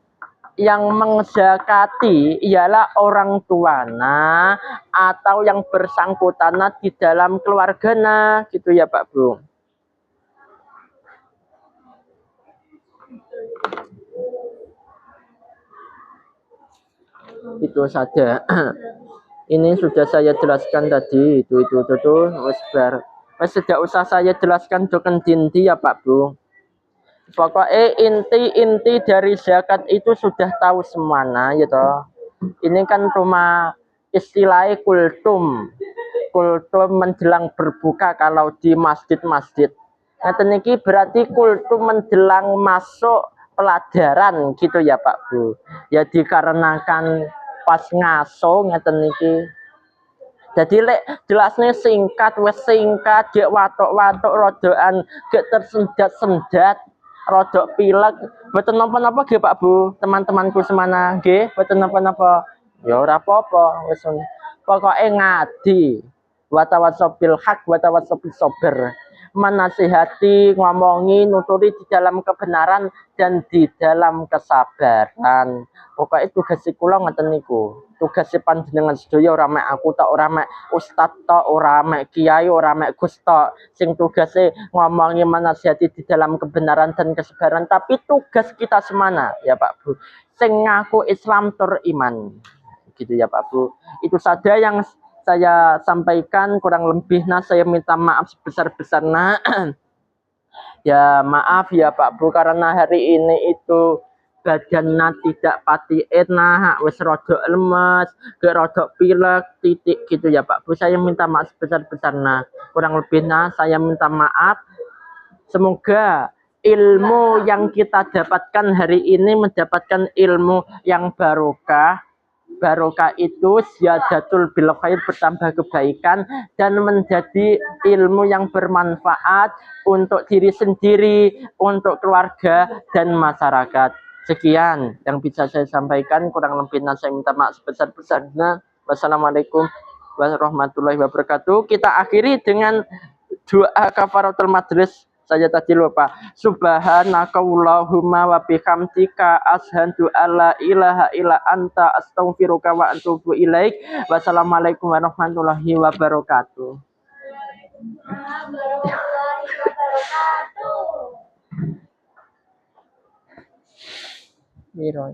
menzakati ialah orang tuana atau yang bersangkutan di dalam keluarganya gitu ya Pak Bu. Itu saja. Ini sudah saya jelaskan tadi, itu wes bar. Wes tidak usah saya jelaskan doken dinti ya Pak Bu. Pokoknya inti dari zakat itu sudah tahu semuanya ya toh. Ini kan cuma istilahnya kultum menjelang berbuka kalau di masjid-masjid. Nah, ini berarti kultum menjelang masuk pelajaran gitu ya Pak Bu. Ya dikarenakan pas ngaso ngeten iki. Jadi lek jelasnya singkat wes singkat, gek watok-watok rodoan gek tersendat-sendat, rodok pilek, boten napa-napa nggih Pak Bu, teman-temanku semana nggih, boten napa-napa. Ya ora apa-apa, wis pokoke ngadi. Wa tawassabil haq wa tawassabil sabr. menasihati, ngomongi, nuturi di dalam kebenaran dan di dalam kesabaran. Pokoknya tugas kula ngoten niku. Tugas panjenengan sedaya ora mek aku tok, ora mek ustaz tok, ora mek kiai, ora mek gus tok. Sing tugase ngomongi menasihati di dalam kebenaran dan kesabaran, tapi tugas kita semana ya Pak Bu. Sing ngaku Islam tur iman. Gitu ya Pak Bu. Itu saja yang saya sampaikan, kurang lebih saya minta maaf sebesar-besarnya. Ya maaf ya Pak Bu, karena hari ini itu badannya tidak pati enak, wis rodok lemes, ke rodok pilek, titik gitu ya Pak Bu. Saya minta maaf sebesar-besarnya. Kurang lebihnya saya minta maaf. Semoga ilmu yang kita dapatkan hari ini mendapatkan ilmu yang barokah. Barokah itu ziyadatul bil khair, bertambah kebaikan dan menjadi ilmu yang bermanfaat untuk diri sendiri, untuk keluarga dan masyarakat. Sekian yang bisa saya sampaikan, kurang lebihnya saya minta maaf sebesar-besarnya. Wassalamualaikum warahmatullahi wabarakatuh. Kita akhiri dengan doa kafaratul majlis. Saya tadi lupa. Subhanakallahumma wa bihamdika asyhadu alla ilaha illa anta astaghfiruka wa atubu ilaik. Wassalamualaikum warahmatullahi wabarakatuh. Miro.